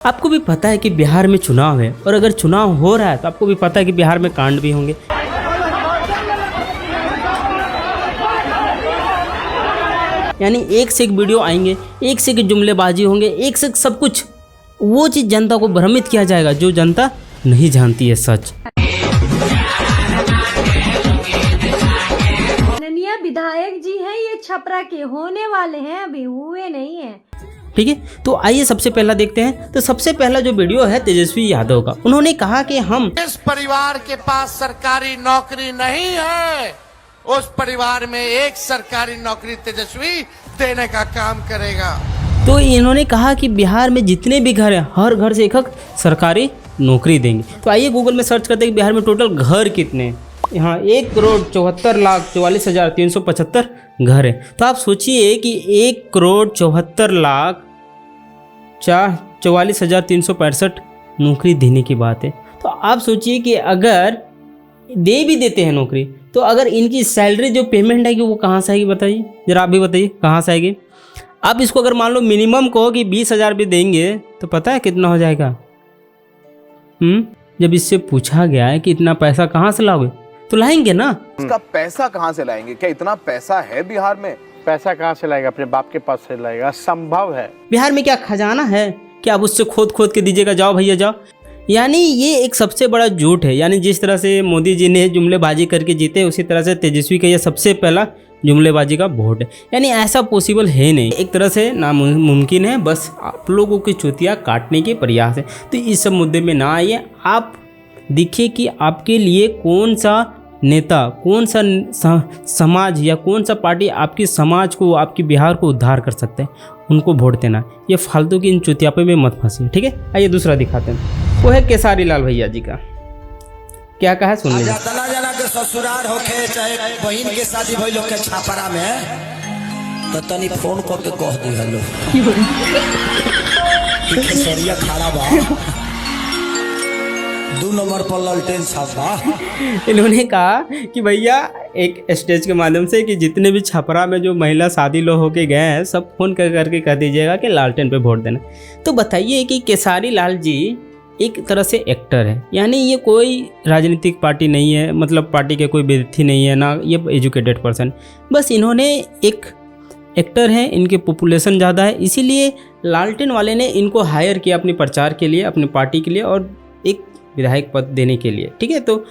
आपको भी पता है कि बिहार में चुनाव है और अगर चुनाव हो रहा है तो आपको भी पता है कि बिहार में कांड भी होंगे। यानी एक से एक वीडियो आएंगे, एक से एक जुमलेबाजी होंगे, एक से एक सब कुछ। वो चीज़ जनता को भ्रमित किया जाएगा जो जनता नहीं जानती है सच। माननीय विधायक जी हैं, ये छपरा के होने वाले हैं, अभी हुए नहीं हैं। ठीक है, तो आइए सबसे पहला देखते हैं। तो सबसे पहला जो वीडियो है तेजस्वी यादव का, उन्होंने कहा कि हम इस परिवार के पास सरकारी नौकरी नहीं है, उस परिवार में एक सरकारी नौकरी तेजस्वी देने का काम करेगा। तो इन्होंने कहा कि बिहार में जितने भी घर हैं हर घर से एक सरकारी नौकरी देंगे। तो आइए गूगल में सर्च करते हैं कि बिहार में टोटल घर कितने हैं। यहाँ 1,74,44,375 घर है। तो आप सोचिए कि 1,74,44,365 नौकरी देने की बात है। तो आप सोचिए कि अगर दे भी देते हैं नौकरी तो अगर इनकी सैलरी जो पेमेंट आएगी वो कहाँ से आएगी बताइए, जरा आप भी बताइए कहाँ से आएगी। आप इसको अगर मान लो मिनिमम कहो कि 20,000 भी देंगे तो पता है कितना हो जाएगा। जब इससे पूछा गया है कि इतना पैसा कहाँ से लाओगे तो लाएंगे ना। इसका पैसा कहाँ से लाएंगे? क्या इतना पैसा है बिहार में? पैसा कहाँ से लाएगा? अपने बाप के पास से लाएगा, संभव है। बिहार में क्या खजाना है कि आप उससे खोद खोद के दीजिएगा, जाओ भैया जाओ। यानी ये एक सबसे बड़ा झूठ है। यानी जिस तरह से मोदी जी ने जुमलेबाजी करके जीते उसी तरह से तेजस्वी का ये सबसे पहला जुमलेबाजी का वोट है। यानी ऐसा पॉसिबल है नहीं, एक तरह से नामुमकिन है। बस आप लोगों की चुतिया काटने के प्रयास है। तो इस सब मुद्दे में ना आइए, आप देखिए कि आपके लिए कौन सा नेता, कौन सा समाज या कौन सा पार्टी आपकी समाज को, आपकी बिहार को उद्धार कर सकते हैं, उनको वोट देना। ये फालतू की इन चुतियापे में मत फंसिए। ठीक है, आइए दूसरा दिखाते हैं। वो है केसारी लाल भैया जी का, क्या कहा सुन लीजिए। जना के ससुराल होके चाहे बहन के शादी भइल के छापरा में तो तनी फोन करके कह दी हेलो सरिया खड़ा बा 2 नंबर पर ललटेन छापा। इन्होंने कहा कि भैया एक स्टेज के माध्यम से कि जितने भी छपरा में जो महिला शादी लोग होके गए हैं सब फोन करके कह दीजिएगा कि लालटेन पे वोट देना। तो बताइए कि केसारी लाल जी एक तरह से एक्टर है। यानी ये कोई राजनीतिक पार्टी नहीं है, मतलब पार्टी के कोई व्यक्ति नहीं है ना, ये एजुकेटेड पर्सन। बस इन्होंने एक एक्टर हैं, इनके पॉपुलेशन ज़्यादा है, इसीलिए लालटेन वाले ने इनको हायर किया अपने प्रचार के लिए, अपनी पार्टी के लिए और एक विधायक पद देने के लिए। ठीक है, तो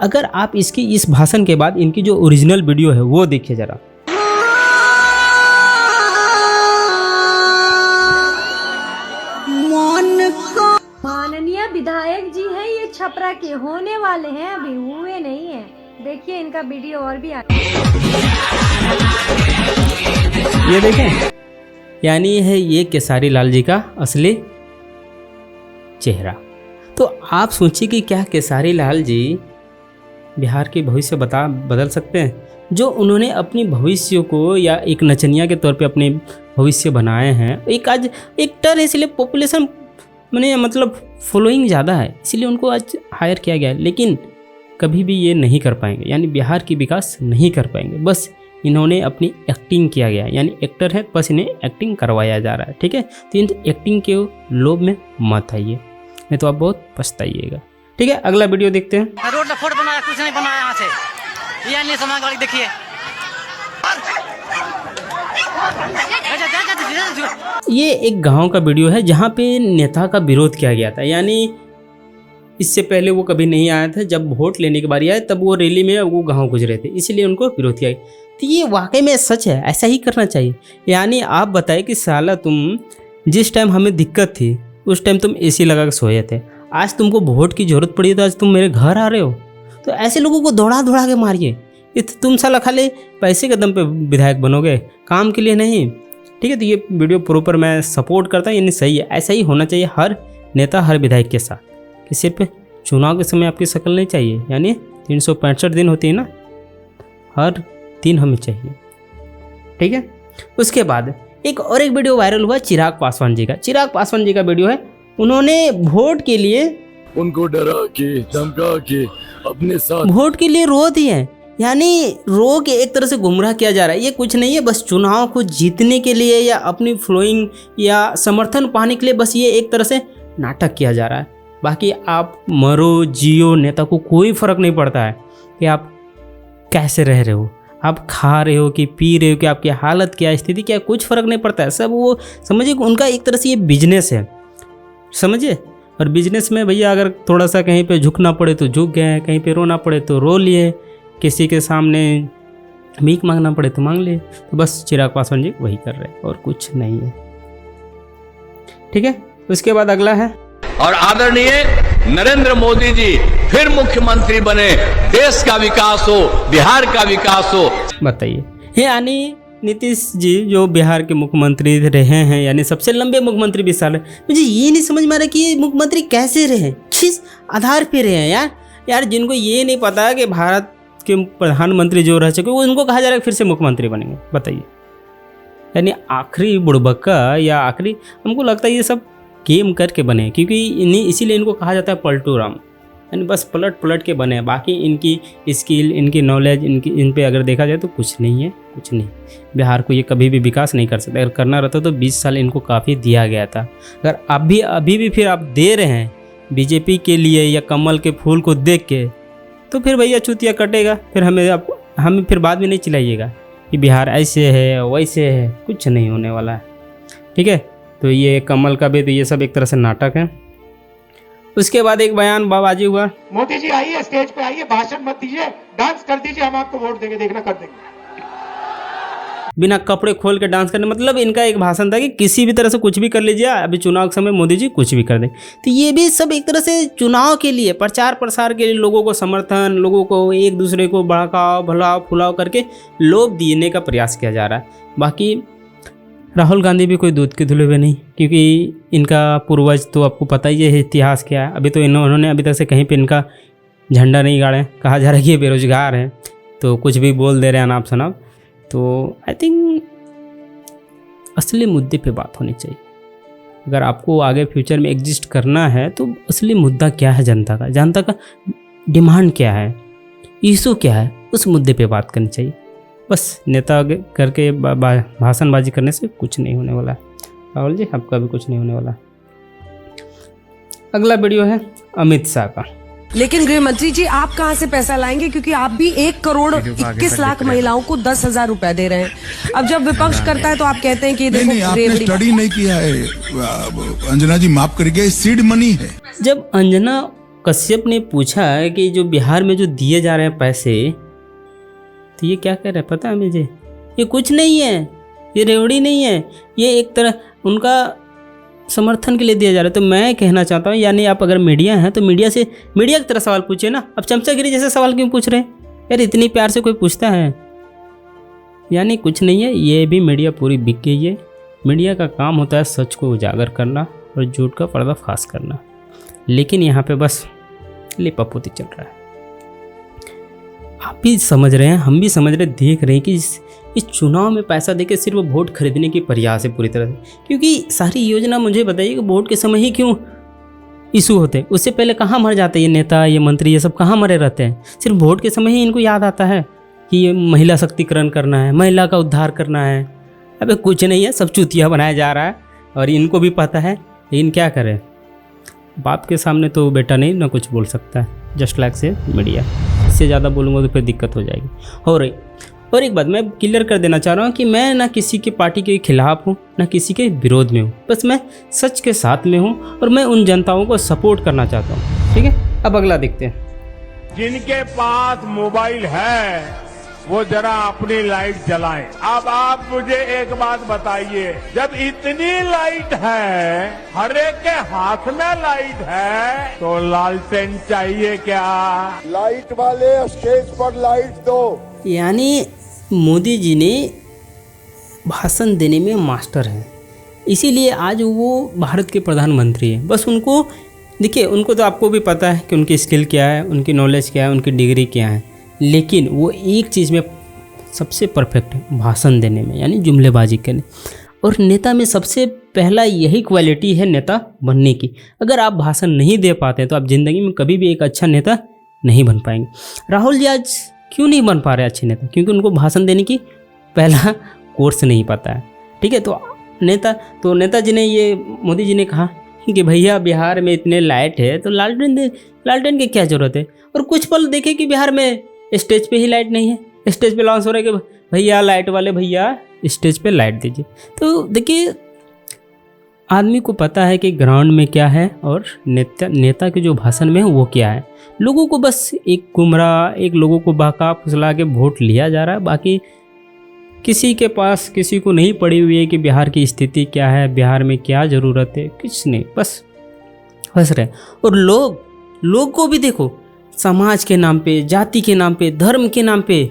अगर आप इसकी इस भाषण के बाद इनकी जो ओरिजिनल वीडियो है वो देखिए जरा। माननीय विधायक जी हैं, ये छपरा के होने वाले हैं, अभी हुए नहीं हैं। देखिए इनका वीडियो और भी ये देखें, यानी है ये केसारी लाल जी का असली चेहरा। तो आप सोचिए कि क्या केसारी लाल जी बिहार के भविष्य बदल सकते हैं? जो उन्होंने अपनी भविष्य को या एक नचनिया के तौर पे अपने भविष्य बनाए हैं। एक आज एक्टर है इसलिए पॉपुलेशन मतलब फॉलोइंग ज़्यादा है, इसलिए उनको आज हायर किया गया है। लेकिन कभी भी ये नहीं कर पाएंगे, यानी बिहार की विकास नहीं कर पाएंगे। बस इन्होंने अपनी एक्टिंग किया गया, यानी एक्टर है बस इन्हें एक्टिंग करवाया जा रहा है। ठीक है, तो इन एक्टिंग के लोभ में मत आइए, नहीं तो आप बहुत पछताइएगा। ठीक है, अगला वीडियो देखते हैं। रोड फोड़ बनाया, कुछ नहीं बनाया यहाँ से, ये नहीं समाज गाड़ी देखिए। ये एक गांव का वीडियो है जहाँ पे नेता का विरोध किया गया था। यानी इससे पहले वो कभी नहीं आया था, जब वोट लेने की बारी आए तब वो रैली में वो गांव गुजरे थे, इसलिए उनको विरोध किया गया। तो ये वाकई में सच है, ऐसा ही करना चाहिए। यानी आप बताएं कि साला तुम जिस टाइम हमें दिक्कत थी उस टाइम तुम एसी लगा के सोए थे, आज तुमको वोट की जरूरत पड़ी तो आज तुम मेरे घर आ रहे हो। तो ऐसे लोगों को दौड़ा दौड़ा के मारिए। तुम साला खाली पैसे के दम पे विधायक बनोगे, काम के लिए नहीं। ठीक है, तो ये वीडियो प्रॉपर मैं सपोर्ट करता हूँ, यानी सही है। ऐसा ही होना चाहिए हर नेता हर विधायक के साथ, कि सिर्फ चुनाव के समय आपकी शक्ल नहीं चाहिए। यानी 365 दिन होती है ना, हर दिन हमें चाहिए। ठीक है, उसके बाद एक वीडियो वायरल हुआ चिराग पासवान जी का। चिराग पासवान जी का वीडियो है, उन्होंने वोट के लिए उनको डरा के धमका के अपने साथ वोट के लिए रो दिए। यानी लोग एक तरह से गुमराह किया जा रहा है। ये कुछ नहीं है, बस चुनाव को जीतने के लिए या अपनी फ्लोइंग या समर्थन पाने के लिए बस ये एक तरह से नाटक किया जा रहा है। बाकी आप मरो जियो, नेता को कोई फ़र्क नहीं पड़ता है कि आप कैसे रह रहे हो, आप खा रहे हो कि पी रहे हो, कि आपकी हालत क्या, स्थिति क्या, कुछ फ़र्क नहीं पड़ता है। सब वो समझिए उनका एक तरह से ये बिजनेस है, समझिए। और बिजनेस में भैया अगर थोड़ा सा कहीं पे झुकना पड़े तो झुक गए, कहीं पे रोना पड़े तो रो लिए, किसी के सामने भीख मांगना पड़े तो मांग लिए। तो बस चिराग पासवान जी वही कर रहे हैं और कुछ नहीं है। ठीक है, उसके बाद अगला है और आदरणीय नरेंद्र मोदी जी फिर मुख्यमंत्री बने, देश का विकास हो, बिहार का विकास हो। बताइए, यानी नीतीश जी जो बिहार के मुख्यमंत्री रहे हैं, यानी सबसे लंबे मुख्यमंत्री 20 साल है। मुझे ये नहीं समझ में आ रहा कि ये मुख्यमंत्री कैसे रहे, किस आधार पे रहे हैं यार। जिनको ये नहीं पता कि भारत के प्रधानमंत्री जो रह चुके उनको कहा जा रहा है फिर से मुख्यमंत्री बनेंगे, बताइए। यानी आखिरी बुड़बक्का या आखिरी, हमको लगता है ये सब गेम करके बने, क्योंकि इसीलिए इनको कहा जाता है पलटू राम। यानी बस पलट पलट के बने, बाकी इनकी स्किल, इनकी नॉलेज, इन पे अगर देखा जाए तो कुछ नहीं है, कुछ नहीं। बिहार को ये कभी भी विकास नहीं कर सकते। अगर करना रहता तो 20 साल इनको काफ़ी दिया गया था। अगर अभी भी फिर आप दे रहे हैं बीजेपी के लिए या कमल के फूल को देख के, तो फिर भैया चुतिया कटेगा। फिर हमें फिर बाद में नहीं चिल्लाइएगा कि बिहार ऐसे है वैसे है, कुछ नहीं होने वाला है। ठीक है, तो ये कमल का भी तो ये सब एक तरह से नाटक है। उसके बाद एक बयान बाबाजी हुआ, मोदी जी आइए, स्टेज पे आइए, भाषण मत दीजिए, डांस कर दीजिए, हम आपको वोट देंगे, देखना कर देंगे। बिना कपड़े खोल के डांस करने, मतलब इनका एक भाषण था कि किसी भी तरह से कुछ भी कर लीजिए, अभी चुनाव के समय मोदी जी कुछ भी कर दें। तो ये भी सब एक तरह से चुनाव के लिए, प्रचार प्रसार के लिए, लोगों को समर्थन, लोगों को एक दूसरे को भड़काओ भलाओ फुलाओ करके लोभ देने का प्रयास किया जा रहा है। बाकी राहुल गांधी भी कोई दूध के धुले हुए नहीं, क्योंकि इनका पूर्वज तो आपको पता ही है इतिहास क्या है। अभी तो उन्होंने अभी तक से कहीं पे इनका झंडा नहीं गाड़े। कहा जा रहा है कि ये बेरोजगार हैं, तो कुछ भी बोल दे रहे हैं अनाप शनाप। तो आई थिंक असली मुद्दे पे बात होनी चाहिए। अगर आपको आगे फ्यूचर में एग्जिस्ट करना है तो असली मुद्दा क्या है, जनता का डिमांड क्या है, इशू क्या है, उस मुद्दे पे बात करनी चाहिए। बस नेता करके भाषणबाजी करने से कुछ नहीं होने वाला है। राहुल जी, आपका भी कुछ नहीं होने वाला। अगला वीडियो है अमित शाह का। लेकिन गृह मंत्री जी, आप कहां से पैसा लाएंगे, क्योंकि आप भी 1,21,00,000 महिलाओं को 10,000 रुपए दे रहे हैं। अब जब विपक्ष करता है तो आप कहते हैं कि देखो, नहीं, आपने स्टडी नहीं किया है अंजना जी, माफ करिए, सीड मनी है। जब अंजना कश्यप ने पूछा है कि जो बिहार में जो दिए जा रहे हैं पैसे, तो ये क्या कह रहे हैं पता है मुझे, ये कुछ नहीं है, ये रेवड़ी नहीं है, ये एक तरह उनका समर्थन के लिए दिया जा रहा है। तो मैं कहना चाहता हूँ, यानी आप अगर मीडिया हैं तो मीडिया की तरह सवाल पूछिए ना। अब चमचागिरी जैसे सवाल क्यों पूछ रहे हैं यार, इतनी प्यार से कोई पूछता है। यानी कुछ नहीं है, ये भी मीडिया पूरी बिक गई है। मीडिया का काम होता है सच को उजागर करना और झूठ का पर्दाफाश करना, लेकिन यहाँ पे बस लिपापोती चल रहा है। आप भी समझ रहे हैं, हम भी समझ रहे, देख रहे हैं कि इस चुनाव में पैसा देके सिर्फ वोट खरीदने की प्रयास है पूरी तरह से। क्योंकि सारी योजना मुझे बताइए कि वोट के समय ही क्यों इशू होते हैं, उससे पहले कहाँ मर जाते हैं ये नेता, ये मंत्री, ये सब कहाँ मरे रहते हैं। सिर्फ वोट के समय ही इनको याद आता है कि ये महिला शक्तिकरण करना है, महिला का उद्धार करना है। अबे कुछ नहीं है, सब चूतिया बनाया जा रहा है और इनको भी पता है, लेकिन क्या करें, बाप के सामने तो बेटा नहीं ना कुछ बोल सकता है। जस्ट लाइक से मीडिया, इससे ज़्यादा बोलूँगा तो फिर दिक्कत हो जाएगी। और एक बात मैं क्लियर कर देना चाह रहा हूँ कि मैं ना किसी की पार्टी के खिलाफ हूँ ना किसी के विरोध में हूँ, बस मैं सच के साथ में हूँ और मैं उन जनताओं को सपोर्ट करना चाहता हूँ। ठीक है, अब अगला देखते हैं। जिनके पास मोबाइल है वो जरा अपनी लाइट जलाएं। अब आप मुझे एक बात बताइए, जब इतनी लाइट है, हर एक के हाथ में लाइट है, तो लालटेन चाहिए क्या? लाइट वाले स्टेज पर लाइट दो। यानी मोदी जी ने भाषण देने में मास्टर हैं, इसीलिए आज वो भारत के प्रधानमंत्री हैं। बस उनको देखिए, उनको तो आपको भी पता है कि उनकी स्किल क्या है, उनकी नॉलेज क्या है, उनकी डिग्री क्या है, लेकिन वो एक चीज़ में सबसे परफेक्ट है, भाषण देने में, यानी जुमलेबाजी करने। और नेता में सबसे पहला यही क्वालिटी है नेता बनने की। अगर आप भाषण नहीं दे पाते तो आप ज़िंदगी में कभी भी एक अच्छा नेता नहीं बन पाएंगे। राहुल जी आज क्यों नहीं बन पा रहे अच्छे नेता? क्योंकि उनको भाषण देने की पहला कोर्स नहीं पता है। ठीक है, तो नेताजी ने ये मोदी जी ने कहा कि भैया बिहार में इतने लाइट है तो लालटेन की क्या ज़रूरत है। और कुछ पल देखे कि बिहार में स्टेज पे ही लाइट नहीं है, स्टेज पे लॉन्च हो रहा है कि भैया लाइट वाले भैया स्टेज पे लाइट दीजिए। तो देखिए आदमी को पता है कि ग्राउंड में क्या है और नेता के जो भाषण में है वो क्या है। लोगों को बस एक गुमराह, एक लोगों को बहका फुसला के वोट लिया जा रहा है। बाकी किसी के पास किसी को नहीं पड़ी हुई है कि बिहार की स्थिति क्या है, बिहार में क्या ज़रूरत है, कुछ नहीं, बस फंस रहे। और लोग को भी देखो, समाज के नाम पे, जाति के नाम पे, धर्म के नाम पे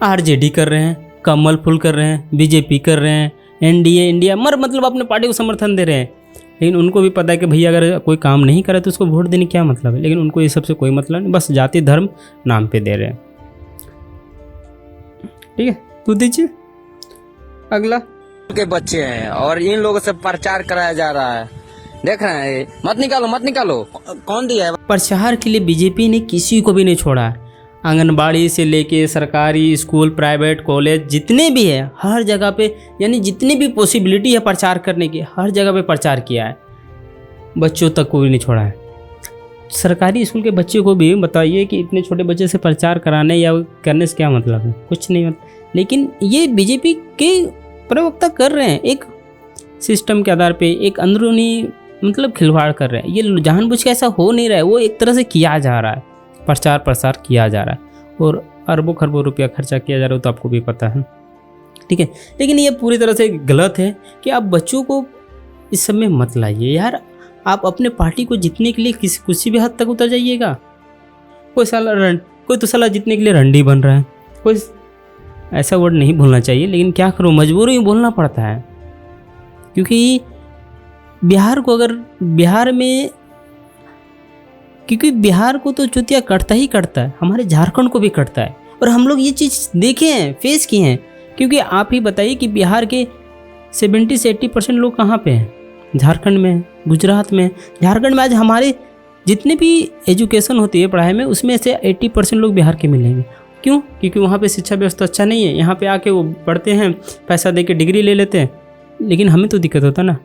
आरजेडी कर रहे हैं, कमल फूल कर रहे हैं, बीजेपी कर रहे हैं, एनडीए इंडिया मतलब अपने पार्टी को समर्थन दे रहे हैं। लेकिन उनको भी पता है कि भैया अगर कोई काम नहीं करे तो उसको वोट देने क्या मतलब है। लेकिन उनको ये सबसे कोई मतलब नहीं, बस जाति धर्म नाम पे दे रहे हैं। ठीक है, तू दीजिए अगला। के बच्चे हैं और इन लोगों से प्रचार कराया जा रहा है, देख रहे हैं। मत निकालो। कौन दिया है? प्रचार के लिए बीजेपी ने किसी को भी नहीं छोड़ा है। आंगनबाड़ी से लेके सरकारी स्कूल, प्राइवेट कॉलेज जितने भी है, हर जगह पे, यानी जितनी भी पॉसिबिलिटी है प्रचार करने की, हर जगह पे प्रचार किया है। बच्चों तक को भी नहीं छोड़ा है। सरकारी स्कूल के बच्चे को भी बताइए कि इतने छोटे बच्चे से प्रचार कराने या करने से क्या मतलब है, कुछ नहीं मतलब। लेकिन ये बीजेपी के प्रवक्ता कर रहे हैं, एक सिस्टम के आधार पे एक अंदरूनी मतलब खिलवाड़ कर रहे हैं। ये जानबूझ के ऐसा हो नहीं रहा है, वो एक तरह से किया जा रहा है, प्रचार प्रसार किया जा रहा है और अरबों खरबों रुपया खर्चा किया जा रहा है, तो आपको भी पता है। ठीक है, लेकिन ये पूरी तरह से गलत है कि आप बच्चों को इस सब में मत लाइए यार। आप अपने पार्टी को जीतने के लिए किसी भी हद तक उतर जाइएगा। कोई तो साला जीतने के लिए रंडी बन रहा है, कोई ऐसा वर्ड नहीं बोलना चाहिए, लेकिन क्या करूँ, मजबूरी में बोलना पड़ता है। क्योंकि बिहार को तो चुतिया कटता ही कटता है, हमारे झारखंड को भी कटता है। और हम लोग ये चीज़ देखे हैं, फेस किए हैं। क्योंकि आप ही बताइए कि बिहार के 70 से 80% लोग कहाँ पे हैं? झारखंड में, गुजरात में। झारखंड में आज हमारे जितने भी एजुकेशन होती है पढ़ाई में, उसमें से 80% लोग बिहार के मिलेंगे। क्यों? क्योंकि वहाँ पे शिक्षा व्यवस्था अच्छा नहीं है। यहाँ पे आके वो पढ़ते हैं, पैसा दे के डिग्री ले लेते हैं। लेकिन हमें तो दिक्कत होता ना।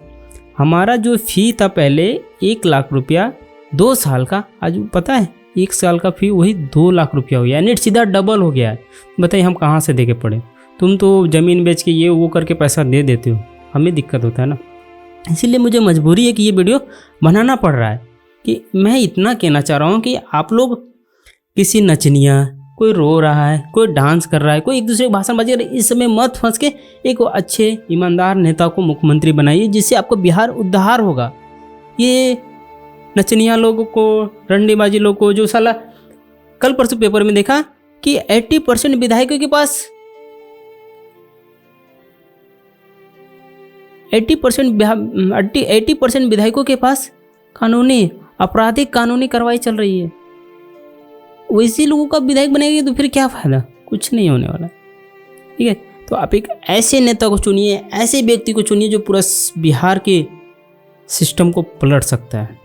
हमारा जो फ़ी था पहले 1 लाख रुपया 2 साल का, आज पता है 1 साल का फ़ी वही 2 लाख रुपया हो गया, यानी सीधा डबल हो गया है। बताइए हम कहाँ से दे के पढ़े? तुम तो ज़मीन बेच के ये वो करके पैसा दे देते हो, हमें दिक्कत होता है ना। इसीलिए मुझे मजबूरी है कि ये वीडियो बनाना पड़ रहा है। कि मैं इतना कहना चाह रहा हूँ कि आप लोग किसी नचनिया, कोई रो रहा है, कोई डांस कर रहा है, कोई एक दूसरे को भाषण बाजी कर रहा है, इस समय मत फंस के एक अच्छे ईमानदार नेता को मुख्यमंत्री बनाइए, जिससे आपको बिहार उद्धार होगा। ये नचनिया लोगों को, रंडीबाजी लोगों को, जो साला कल परसों पेपर में देखा कि 80% विधायकों के पास 80% विधायकों के पास आपराधिक कानूनी कार्रवाई चल रही है। वैसे लोगों का विधायक बनेंगे तो फिर क्या फ़ायदा? कुछ नहीं होने वाला। ठीक है, तो आप एक ऐसे नेता को चुनिए, ऐसे व्यक्ति को चुनिए जो पूरा बिहार के सिस्टम को पलट सकता है।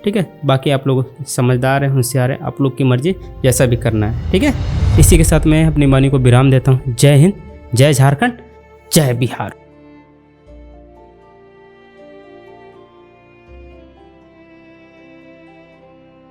ठीक है, बाकी आप लोग समझदार हैं, होशियार हैं, आप लोग की मर्जी, जैसा भी करना है। ठीक है, इसी के साथ मैं अपनी वाणी को विराम देता हूँ। जय हिंद, जय झारखंड, जय बिहार।